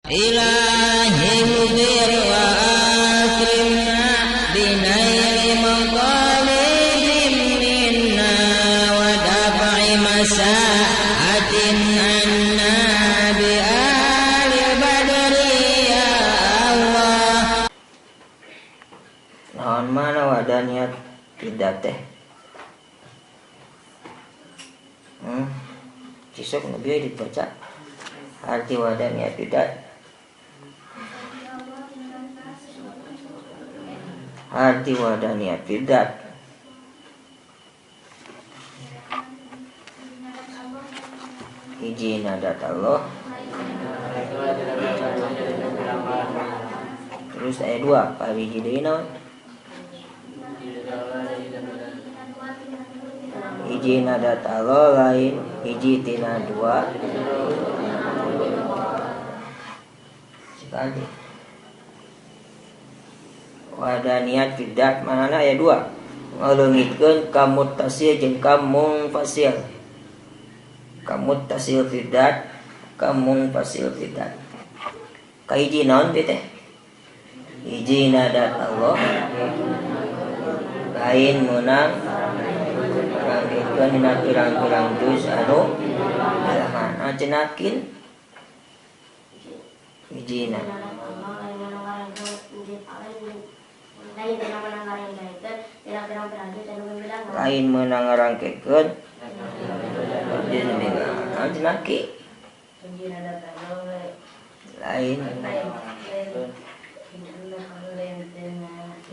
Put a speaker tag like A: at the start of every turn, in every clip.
A: ilahi hubir wa akrimna binaili maqalihim minna wa daf'i masa'atin anna bi ali badri ya Allah.
B: Naon mana wadaniat tidak teh? Cisok nabi dibaca arti wadaniat tidak. Arti wadaniat tidak. Hiji nadat Allah. Terus ayat 2 pariji deui naon? Hiji nadat Allah lain hiji tina 2 sekali. Wadaniyat fidat manana ayat 2 ngaleungitkeun ka muttasil jeung ka munfasil. Ka muttasil fidat ka munfasil fidat. Ka hiji naon teh? Hiji nadat Allah lain meunang rangkeun dina pirang-pirang juz anu bilangan ajenakin hijina lain meunang ngarangkekeun juz bilangan ajenaki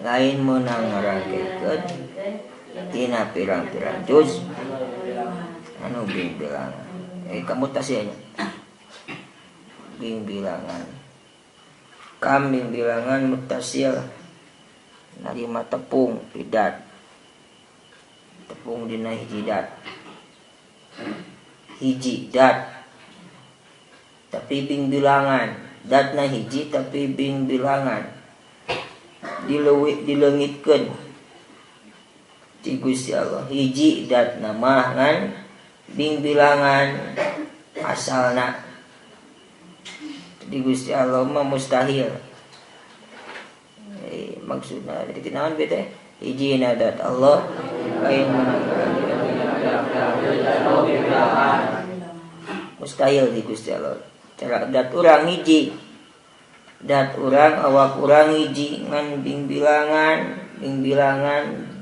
B: lain meunang ngarangkekeun tina pirang-pirang juz anu bing bilangan. Kamu tasnya bing bilangan. Kam bing bilangan mutasil narima tepung fidat. Tepung dina hiji dat. Hiji dat. Tapi bing bilangan. Datna hiji tapi bing bilangan. Dileungitkeun di Gusti Allah hiji dat nama ngan bing bilangan asalna di Gusti Allah mah mustahil. Maksudna dari naon bete hiji nadat Allah lain mustahil di Gusti Allah. Cara dat urang hiji dat urang awak urang hiji ngan bing bilangan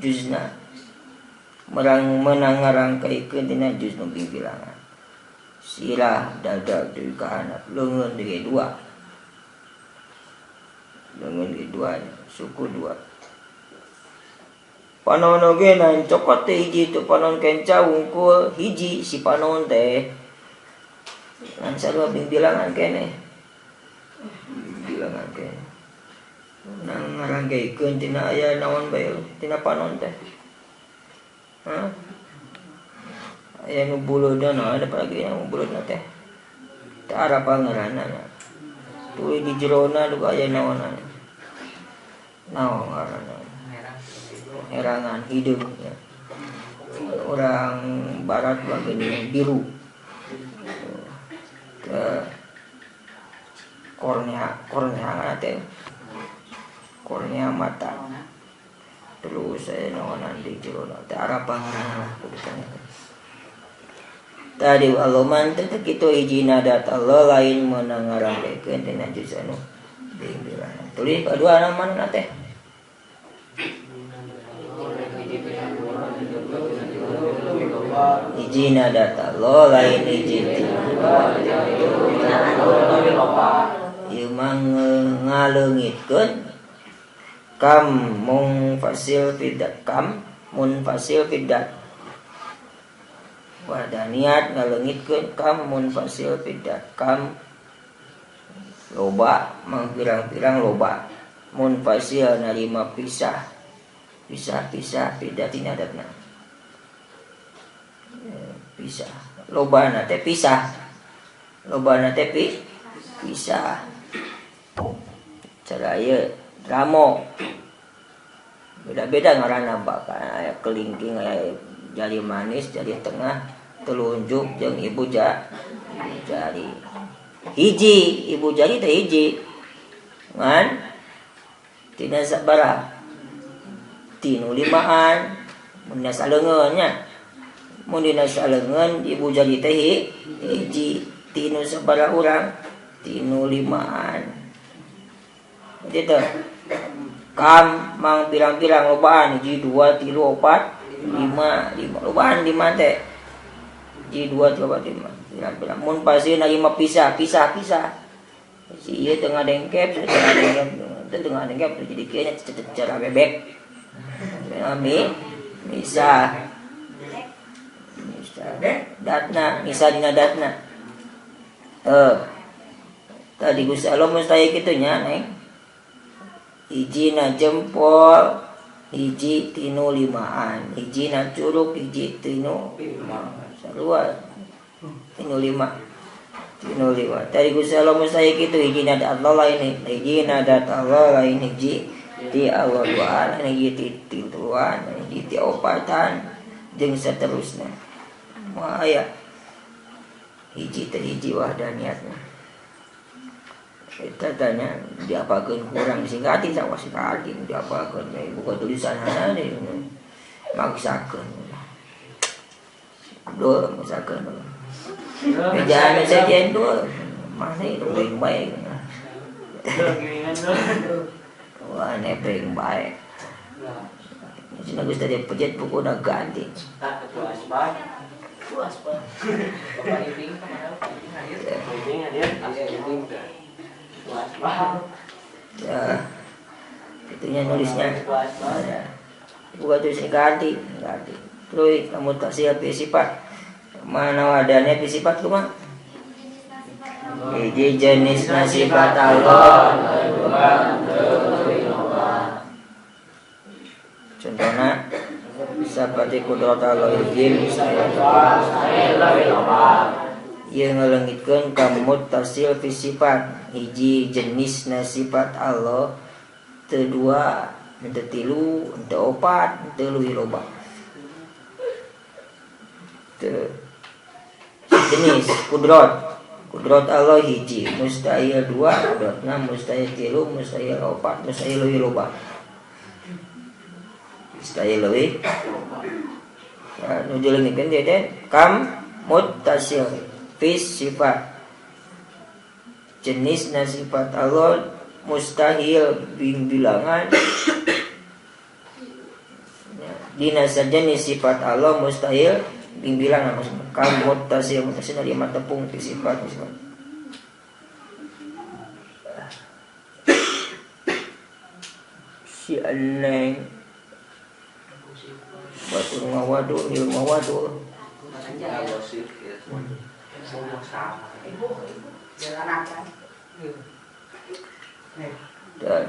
B: juzna menang ngarangkeikeun dina juz nu bing bilangan. Sirah dada deui ka anak leungeun deui 2. Leungeun deui 2 suku 2. Panon oge nain cokot teh hiji tu panon kenca wungkul hiji si panon teh. Ngan sarua bing bilangan keneh. Bilangan keneh. Nang ngarangkeikeun tina aya naon bae tina panon teh. Aya nu buleudna ada lagi yang buleudna teh. Teu arapa ngaranna. Tuluy di jerona duka aya naonna. Naon ngaranna? Herangan hideung ya. Orang barat bagian biru. Ke kornea teh. Kornea mata. Terus saya naonan di jerona teh arapa ngaranna tadi Allah mantep kitu hiji nadat Allah lain meunang ngarangkekeun tina juz anu bing bilangan. Tulis kadua namana teh hiji nadat Allah lain hiji ieu mah ngaleungitkeun kam munfasil fidat wadaniat ngaleungitkeun kam munfasil fidat. Kam loba mangpirang-pirang loba munfasil narima pisah fidat adatna pisah lobana teh pisah cara ieu ramo beda-beda ngaranna bakal aya kelingking aya jari manis jari tengah telunjuk jeung ibu jari hiji ibu jadi teh hiji ngan tina sabaraha tinu limaan mun saleungeunnya mun dina saleungeun ibu jadi teh hiji tinu sabaraha urang tinu limaan gitu. Kam mang pirang-pirang lobaan hiji 2 3 4 5 lobaan 5 teh hiji 2 3 4 5 pirang-pirang mun pasieuna 5 pisah si ieu teu ngadengkep tengah dengkep jadi kayaknya cara bebek bisa datna bisa dina datna tadi Gusti Allah mustahil kitunya neng hiji na jempol hiji tinu limaan hiji na curug hiji tinu sarua tinu lima tadi Gusti Allah mustahil kitu hiji na dat Allah lain hiji na dat Allah lain hiji ti Allah duaan hiji ti tuluan hiji ti opatan jeung saterusna moal aya hiji teh hiji wahdaniyatna kita tanya diapakeun kurang disingkati sama sekali diapakeun buka tulisan hana deh maksakeun dua maksakeun jangan saja dua mana itu baik wah nepeng baik sini Gus tadi pejet buku udah ganti puas bapak iping kemana iping hadir ya, itunya nulisnya bukan tulis ganti terus kamu tak siap sifat mana wadahnya sifat cuma hiji jenis sifat Allah contohnya seperti kudrat Allah izin yang ngelengitkeun ka muttasil fi sifat hiji jenis sifat Allah teu dua teu tilu teu opat teu leuwih loba teu jenis kudrat Allah hiji mustahil dua kudratna mustahil tilu mustahil opat mustahil leuwih loba mustahil leuwih nu dilengitkeun teh kam muttasil sifat jenis sifat Allah mustahil bilangan dina sejenis sifat Allah mustahil bilangan kam muttasil dari mata tepung sifat si aneng batu ngawadu ilmu ngawadu dan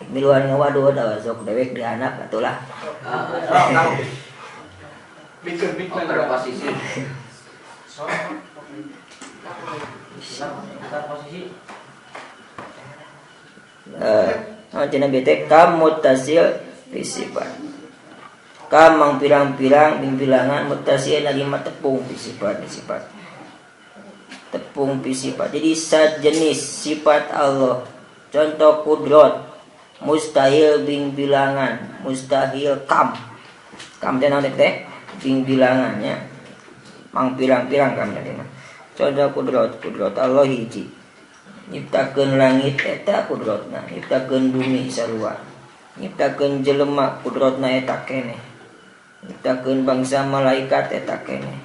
B: miluan ngawadu ada sok dewek di anak atulah bikin posisi cenah bete kam muttasil fi sifat kamang pirang-pirang bilangan muttasil lagi tepung sifat tepung sifat jadi sejenis sifat Allah contoh kudrat mustahil bilangan mustahil kam teh naon teh bilangannya mang pirang-pirang kam teh contoh kudrat Allah hiji nyiptakeun langit eta kudratna nyiptakeun bumi sarua nyiptakeun jelema kudratna eta keneh nyiptakeun bangsa malaikat eta keneh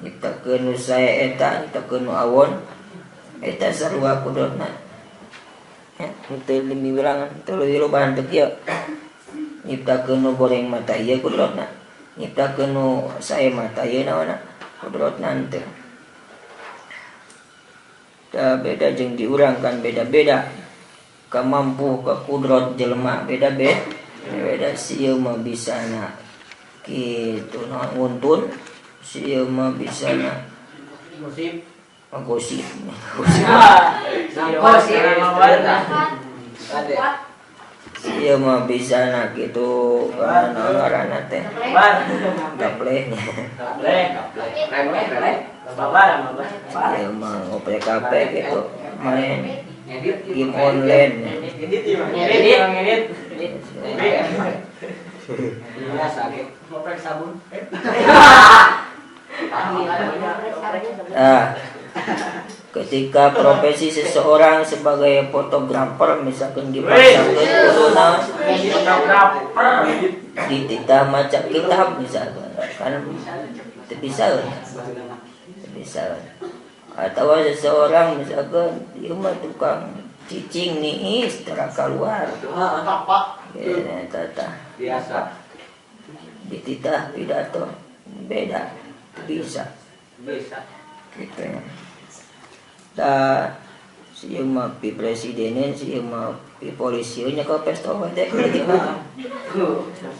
B: nyiptakeun nu sae eta nyiptakeun nu awon eta sarua kudratna ya teu bilangan teu lobaan teu kieu nyiptakeun nu goreng mata ieu kudratna nyiptakeun nu sae mata ieu naonna kudratna teu da beda jeung diurangkan beda-beda kamampu ka kudrat jelema beda-beda sieu mah bisana kitu na nguntun sieu mah bisana gosip Iya mah bisa nak gitu karena ngaranna teh. Gapleh. Iya mah OPKP gitu main game online. Ngedit. Ketika profesi seseorang sebagai fotografer misalkan dipaksakan kuduna dititah maca kitab misalkan kan bisa atau seseorang misalkan dia mah tukang cicing nih setelah keluar biasa dititah pidato beda bisa gitu ya. Si mah pi presiden si mah pi polisi nya ke pesta teh gitu mah.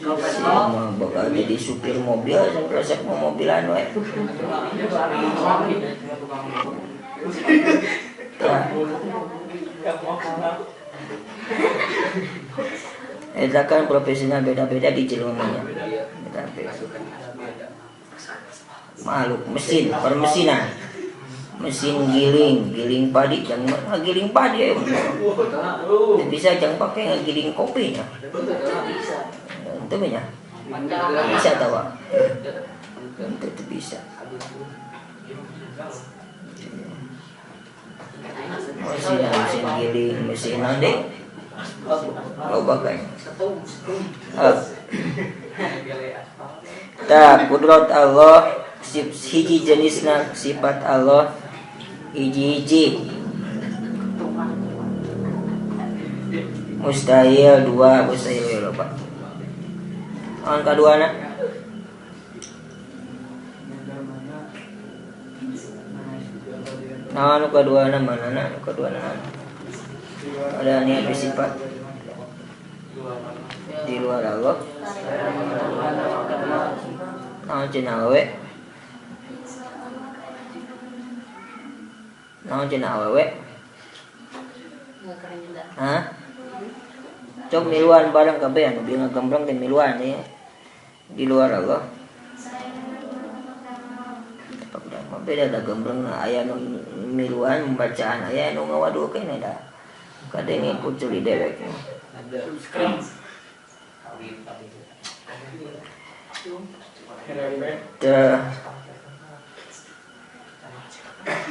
B: Si mah bakal jadi supir mobil sang resep mobilan we. Eta kan profesinya beda-beda di jelmanya. Makhluk mesin, permesinan. Mesin giling padi jangan giling padi bisa jangan pakai giling kopi ya itu bisa tahu itu bisa mesin giling mesin nanti lo pakai kudrat Allah hiji jenisna sifat Allah hiji mustahil dua mustahil loba angka dua na anu kedua na mana na kedua na ada niat sifat di luar Allah cenah we cenah awewe cok miluan barang kabeh anu bieu ngagembreng teh miluan ya di luar Allah beda da gembreng aya nu miluan bacaan aya nu ngawadukeun da kadenge kuculi dewek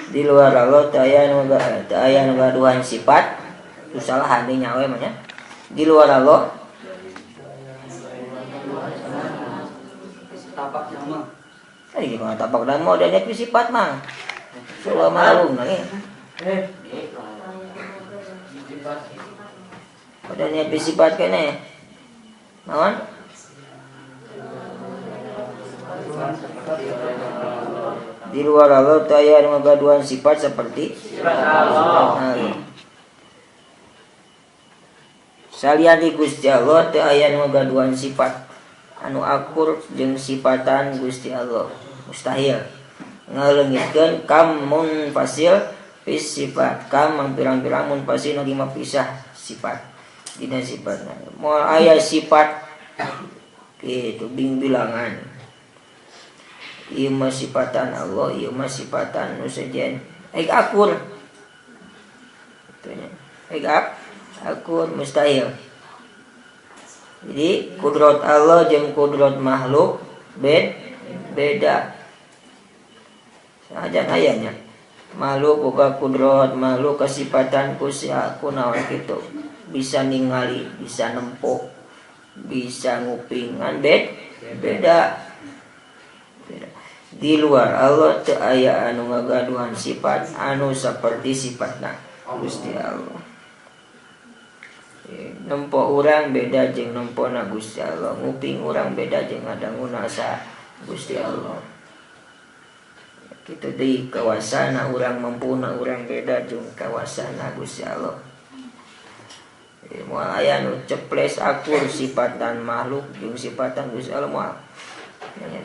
B: di luar Allah teu aya nu gaduhan sifat itu salah hande nyawe mah nya di luar Allah tapak nama gimana tapak nama dan nya sifat mah soal malung nah adanya sifat kene naon di luar Allah teu aya nu gaduhan sifat seperti saliyane Gusti Allah teu aya nu gaduhan sifat anu akur jeung sifatan Gusti Allah mustahil ngaleungitkeun kam munfasil fis sifat kam pirang-pirang munfasil nu dimapisah sifat dina sifatna moal aya sifat kitu bilangan ieu mah sifatan Allah ieu mah sifatan nu sejen akur tanya akur mustahil. Jadi kudrat Allah jeung kudrat makhluk beda. Sajan ayanya makhluk boga kudrat, makhluk kasifatan ku naon kitu. Bisa ningali, bisa nempok, bisa ngupingan beda. Di luar Allah teu aya anu ngagaduhan sifat anu saperti sifatna Gusti Allah. Nempo urang beda jeung nempona Gusti Allah, nguping urang beda jeung ngadanguna sa Gusti Allah. Kitu deui kawasana urang mampuna urang beda jeung kawasana Gusti Allah. Moal aya nu ceples akur sifatan makhluk jeung sifatan Gusti Allah moal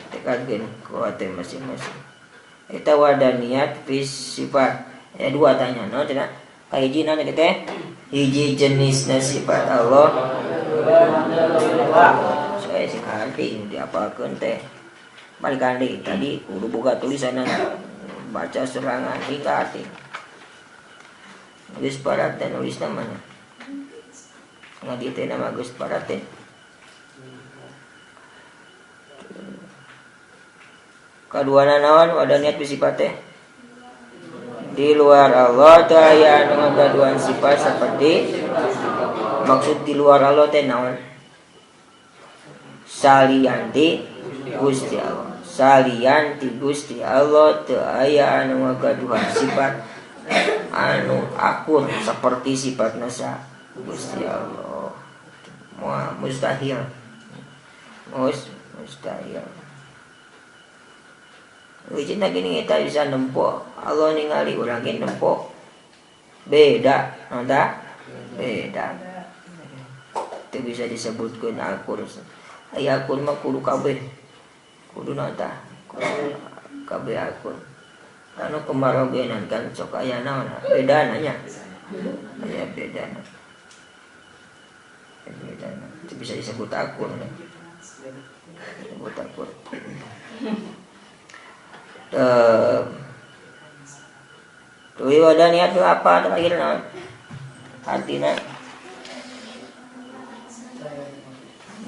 B: tekakeun ku hate masing-masing. Eta wadaniyat fi sifat. Dua tanya no cenah. Kahiji na teh hiji jenisna sifat Allah Saya sih ngerti diapalkeun teh. Balik kandi tadi kudu boga tulisan baca serangan hingga hati. Geus paraten nulis namanya. Ngadi teh nama geus paraten. Kaduana naon wadah niat sifat teh. Di luar Allah teu aya anu ngagaduhan sifat seperti maksud di luar Allah teh naon? Salian ti Gusti Allah. Salian ti Gusti Allah teu aya anu ngagaduhan sifat anu akur seperti sifat nasa Gusti Allah. Mustahil. Mustahil. Wujudna gini kita bisa nempo Allah ningali urang ge nempo beda nonta beda itu bisa disebutkeun akur aya akur mah kudu kabeh kudu nonta kabeh akur anu kemarogenan kan sok aya naon beda nanya aya beda itu bisa disebut akur disebut akur. Tuh wadah niat apa terakhir naon artina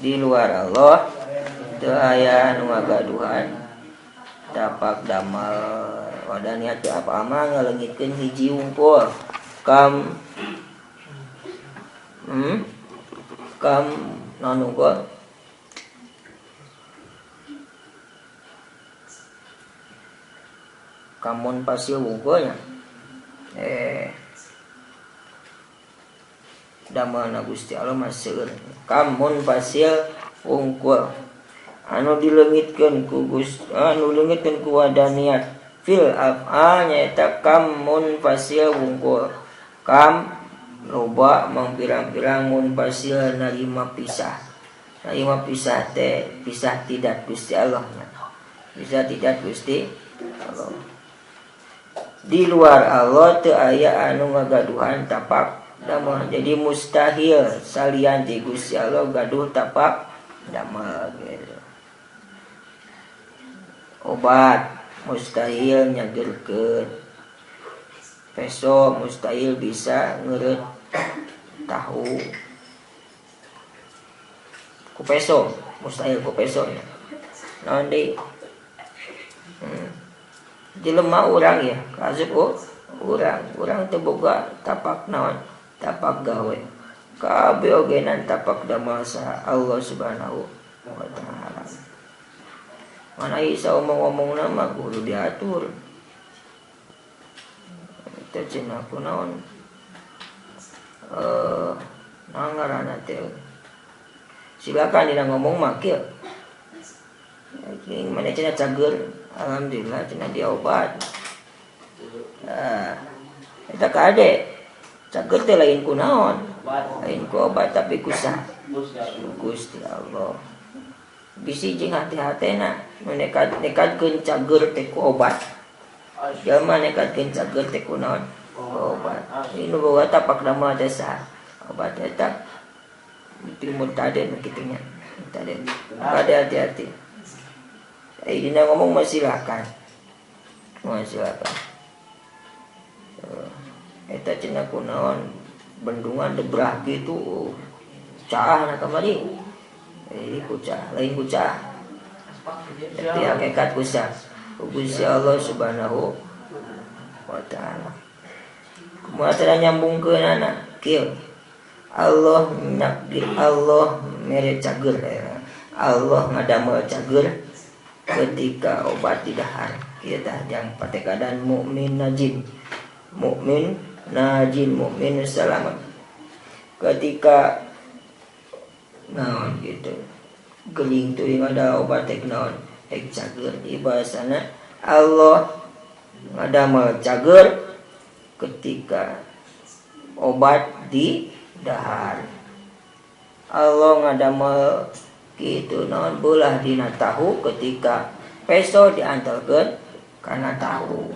B: di luar Allah teu aya anu ngagaduhan tapak damal wadah niat apa mah ngaleungitkeun hiji wungkul kam naon wungkul kamun pasil wungkulnya damana Gusti Allah maseueur kamun pasil wungkul anu dileungitkeun ku Gusti anu leungitkeun ku wadah niat fil af'al nyaeta kamun pasil wungkul kam loba mangpirang-pirang mun pasil narima pisah teh pisah tidak Gusti Allah pisah tidak Gusti Allah. Di luar Allah teu aya anu ngagaduhan tapak damel. Jadi mustahil salian ti Gusti Allah gaduh tapak damel gitu. Obat mustahil nyageurkeun. Peso mustahil bisa ngeureut tahu. Ku peso mustahil ku peso nya. Naon deui? Jelema urang ya, kasep urang teu boga tapak naon, tapak gawe. Kabeh ogenan tapak damel sa Allah Subhanahu wa taala. Mana isa omong-omongna mah kudu diatur. Teu cenah kunaon? Ngaranna teh. Silakan dina ngomong mah kieu. Ini mana cenah cager. Alhamdulillah cenah dia obat. Eta kade cager teh lain kunaon? Lain ku obat tapi kusah. Gusti Allah. Bisi jeung hati-hatena nu nekatkeun cager teh ku obat. Jalma nekatkeun cager teh kunaon? Obat. Ini nu boga tapak damel teh sah. Obat eta mutaden kitu nya. Mutaden. Kade hati-hati. Dina ngomong silakan. Eta cenah kunaon bendungan debrah gitu. Caah na kamari. Kucah, lain kucah. Tapi hakikat kucah. Gusti Allah Subhanahu wa taala. Kumaha cara nyambungkeunana? Kieu. Allah mere cager. Allah ngadamel cager ketika obat di dahar kita yang pakai keadaan mukmin najin selamat ketika naon gitu geling tuh yang ada obat tek naon tek cager di bahasana Allah ngadamel cager ketika obat di dahar Allah ngadamel gitu naon beulah dina tahu ketika peso diantelkeun kana tahu.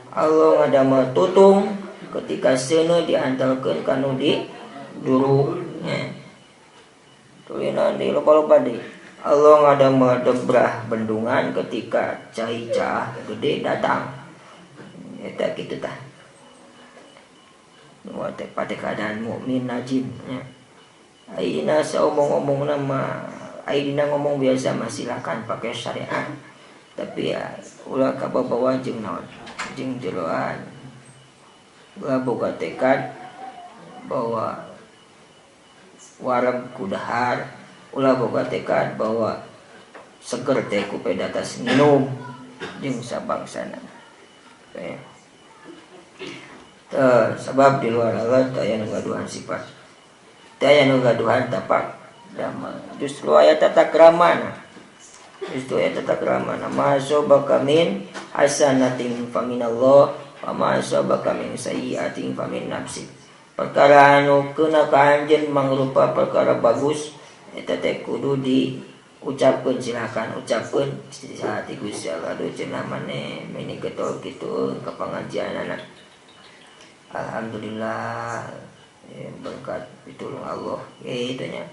B: Allah ngadamel tutung ketika seuneu diantelkeun kanu di duruk. tulinan di loba-loba deh. Allah ngada medebrah bendungan ketika cai-cah gede datang. Eta kitu tah. Nu teh pada keadaan mukmin najib nya. Ayeuna saomong-omong nama ayeuna ngomong biasa mah silakan pakai syariat. Tapi ya ulah kababawa jeung naon? Jeung jeroan. Ulah boga tekad bahwa wareg kudahar, ulah boga tekad bahwa seger teh ku pedatas nginum jeung sabangsana. Sebab di luar Allah teu aya nu gaduhan sifat. Teu aya nu gaduhan tapak damel. Justru aya tata kramana. Justru aya tata kramana. Ma sabaka min hasanatin faminallah wa ma sabaka min sayyi'atin famin nafsi. Perkara anu keuna ka anjeun mangrupa perkara bagus eta teh kudu diucapkeun, silakan ucapkeun di hati Gusti Allah. Duh cenah maneh meni getol kitu ka pangajianana. Alhamdulillah berkat pitulung Allah gitu nya.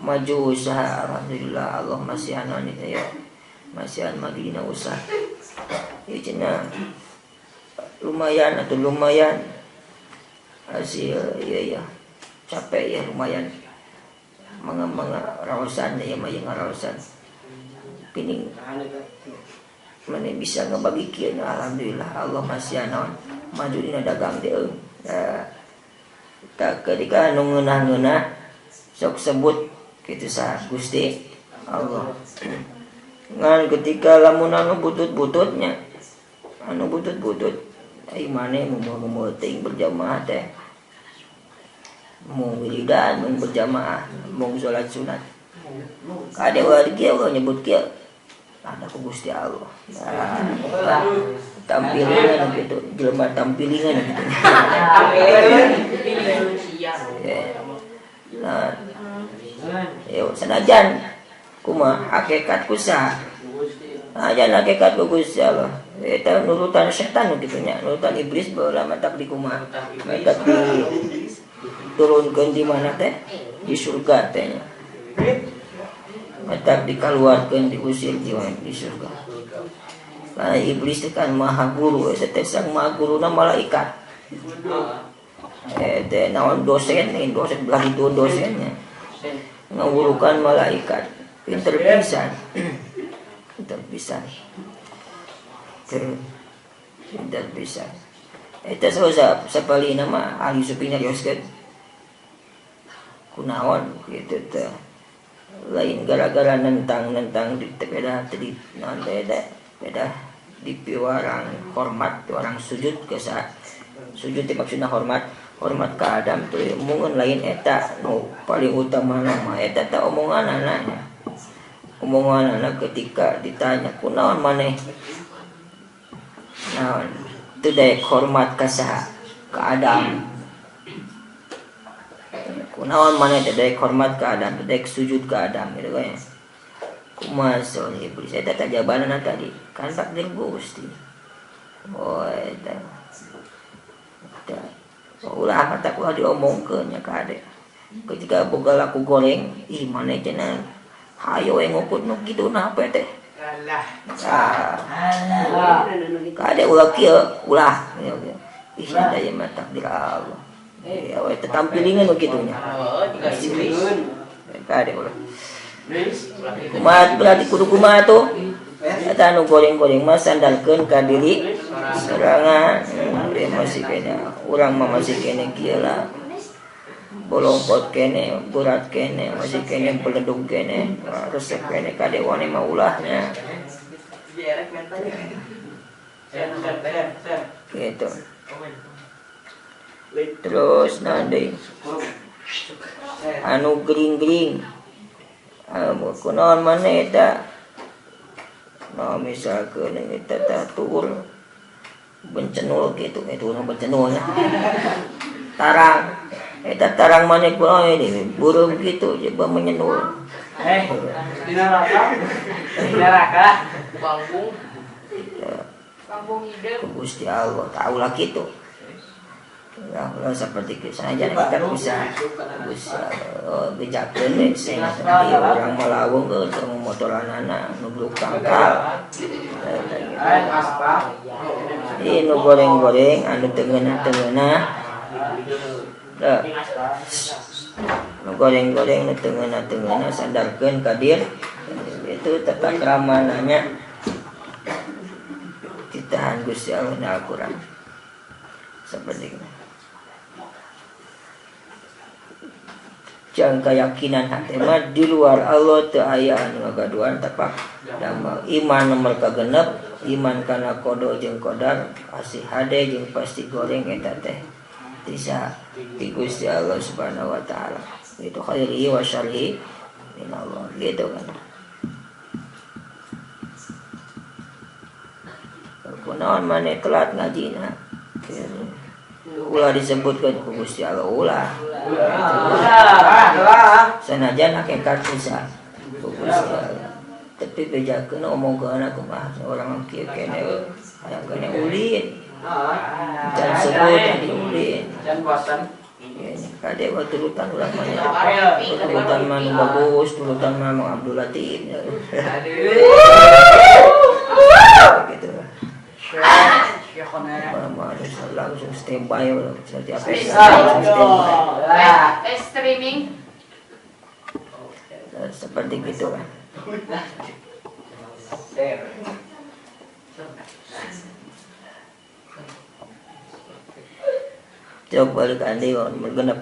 B: Maju usaha alhamdulillah Allah masih anon itu ya. Masih an madina usaha. Ya cenah lumayan atau lumayan hasil ya capek ya lumayan manga raosan ya mah yang raosan pining mana bisa ngebagi kieu alhamdulillah Allah masih anon maju dina dagang teh tak ketika anu ngeunah-ngeunah sok sebut kitu sah Gusti Allah ngan ketika lamun anu butut-bututnya anu butut-butut ai mane mau teuing berjamaah teh mau wiridan mau berjamaah mau salat sunat kade wari kieu nyebut kieu ada ku Gusti Allah. Tampilingan gitu, jelema tampilingan gitu. Nah, yo sanajan kumaha hakikat kusaha. Ajan hakikat ku Gusti Allah. Eta nurutan setan gitu nya, nurutan iblis baheula matak di kumaha. Matak diturunkeun di mana teh? Di surga teh nya. Matak dikeluarkan diusir jiwa di surga. Nah iblis itu kan maha guru, itu sang maha guru na malaikat. Naon dosen belah itu dosennya. Ngawurukan malaikat, pinter pisan. Pinter pisan. Itu sapali nama ahli supinya dioskeun. Kunaon gitu teh. Lain gara-gara nentang di beda di piwarang hormat orang sujud ke saat sujud maksudnya hormat ke Adam tuh omongan lain eta nu paling utama nama eta tak omongan anak ketika ditanya kunaon maneh naon teu daek hormat ka saha ka Adam kunaon maneh teh daek hormat ka Adam, daek sujud ka Adam gitu kan. Kumaha soal iblis eta teh jawabanna tadi, kan takdir Gusti. Oh eta. Ulah mata kulah diomongkeun nya ka ade. Ketika boga laku goreng, ih maneh cenah hayo we ngukut nu kitu na apa teh. Alah. Ka ade ulah kieu, ulah. Ih da ieu mah takdir Allah. Ya, itu tampilingan begitunya. Kade ulah. Kumaha berarti kudu kumaha tuh? Eta anu goreng-goreng mah sandalkeun ka diri sorangan. Masih kene, urang mah masih kene kieu lah. Bolongkot kene, berat kene, masih kene beledug kene, resep kene kade wane mah ulahnya. Gitu. Terus nanti anu gering-gering kunaon maneh eta nah misalkeun eta tatur bencenul gitu itu bencenul tarang eta tarang maneh kunaon ini burung gitu coba menyenul di neraka kampung hidup Gusti Allah tahu lah gitu Ulah seperti itu saja kita bisa bejakeun deh sehingga orang melawung ke motoranana nubruk kangkal. Ini nu goreng-goreng anu teungeunah-teungeunah. Nu goreng-goreng nu teungeunah-teungeunah sadarkeun ka dir itu tata krama nanya ditahan Gusti Allah na Al-Qur'an. Seperti itu. Jangan keyakinan hati mah di luar Allah teu aya anu ngagaduhan tapak damal iman nomor kagenep iman kana kodo jeung qadar asih hade jeung pasti goreng eta teh bisa di Gusti Allah Subhanahu wa taala itu khairi wa syarri minallah gitu kan. Kunaon maneh telat ngajina ulah disebutkan ku Gusti Allah ulah sanajan hakikat bisa ku Gusti Allah tapi bejakeun omongkeun kumaha orang kieu kene aya kene ulin dan sebut anu ulin dan bosan kade wa turutan urang mah turutan mah nu bagus turutan mah Mang Abdul Latif gitu langsung standby setiap
A: streaming
B: seperti gitu kan. Coba balik andi genep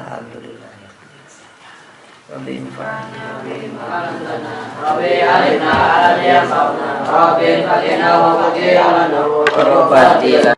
B: alhamdulillah. Rabbi alina ala